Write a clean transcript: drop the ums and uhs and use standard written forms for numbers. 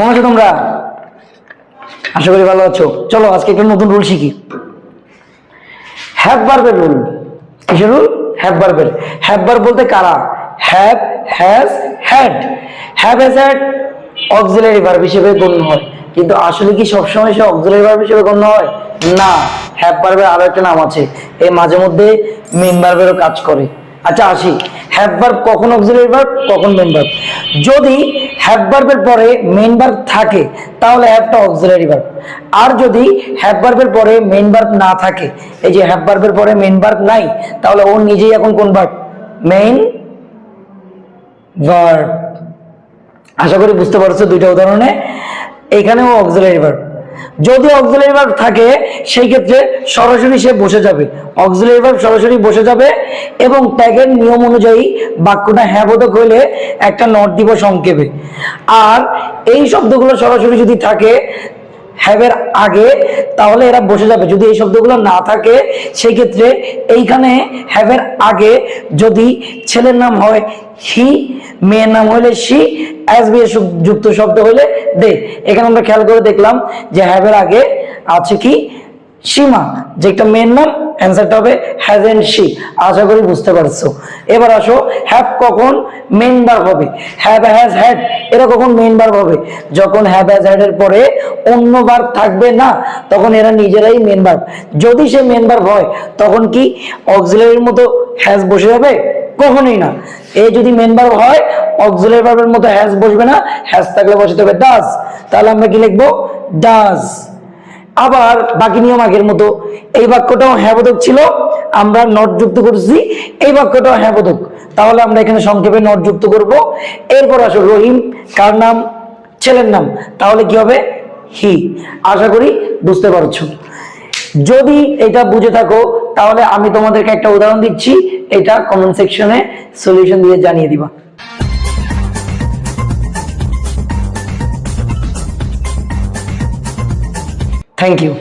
কেমন আছো তোমরা? আশা করি ভালো আছো। চলো আজকে একটা নতুন রুল শিখি। হ্যাভ ভার্বের রুল। কিসের রুল? হ্যাভ ভার্বের। হ্যাভ ভার্ব বলতে কারা? Have, has, had. Have has had auxiliary verb হিসেবে গণ্য হয়, কিন্তু আসলে কি সবসময় সে অক্সিলারি ভার্ব হিসেবে গণ্য হয়? না, হ্যাভ ভার্বের আরো একটা নাম আছে, এই মাঝে মধ্যে মেইন ভার্বেরও কাজ করে। আচ্ছা আসি, হ্যাভ ভার্ব কখন অক্সিলারি ভার্ব, কখন মেইন ভার্ব? যদি হ্যাভ ভার্বের পরে মেইন ভার্ব থাকে তাহলে হ্যাভটা অক্সিলারি ভার্ব। আর যদি হ্যাভ ভার্বের পরে মেইন ভার্ব না থাকে, এই যে হ্যাভ ভার্বের পরে মেইন ভার্ব নাই, তাহলে ও নিজেই এখন কোন ভার্ব? Main verb. আশা করি বুঝতে পারছো দুইটা উদাহরণে। এখানেও অক্সিলারি ভার্ব। যদি অক্সিলারি ভার্ব থাকে সেই ক্ষেত্রে সরাসরি সে বসে যাবে, অক্সিলারি ভার্ব সরাসরি বসে যাবে এবং ট্যাগের নিয়ম অনুযায়ী বাক্যটা হ্যাঁ বোধক হইলে একটা নট দিব সংক্ষেপে। আর এই শব্দগুলো সরাসরি যদি থাকে হ্যাভের আগে তাহলে এরা বসে যাবে। যদি এই শব্দগুলো না থাকে সেই ক্ষেত্রে এইখানে হ্যাভের আগে যদি ছেলের নাম হয় হি, মেয়ের নাম হইলে সি, অ্যাজ বি যুক্ত শব্দ হইলে দে। এখানে আমরা খেয়াল করে দেখলাম যে হ্যাভের আগে আছে কি? সীমা, যে একটা মেয়ের নাম, অ্যান্সারটা হবে হ্যাজ এন্ড সি। আশা করি বুঝতে পারছো। এবার আসো, হ্যাভ কখন মেইন ভার্ব হবে? হ্যাভ, হ্যাজ, হ্যাড এরা কখন মেইন ভার্ব হবে? যখন হ্যাভ, হ্যাজ, হ্যাড এর পরে অন্য ভার্ব থাকবে না, তখন এরা নিজেরাই মেইন ভার্ব। যদি সে মেইন ভার্ব হয় তখন কি অক্সিলারির মতো হ্যাজ বসে যাবে? কখনোই না। এই যদি মেইন ভার্ব হয় অক্সিলারি ভার্বের মতো হ্যাজ বসবে না, হ্যাজ থাকলে বসাতে হবে ডাজ। তাহলে আমরা কি লিখবো? ডাজ। আবার বাকি নিয়ম আগের মতো, এই বাক্যটাও হ্যাঁ বোধক ছিল, আমরা নট যুক্ত করছি, এই বাক্যটাও হ্যাঁ বোধক, তাহলে আমরা এখানে সংক্ষেপে নট যুক্ত করব। এরপর আসো, রহিম কার নাম? ছেলের নাম, তাহলে কি হবে? হি। আশা করি বুঝতে পারছো। যদি এটা বুঝে থাকো তাহলে আমি তোমাদেরকে একটা উদাহরণ দিচ্ছি, এটা কমেন্ট সেকশনে সলিউশন দিয়ে জানিয়ে দিবা। Thank you.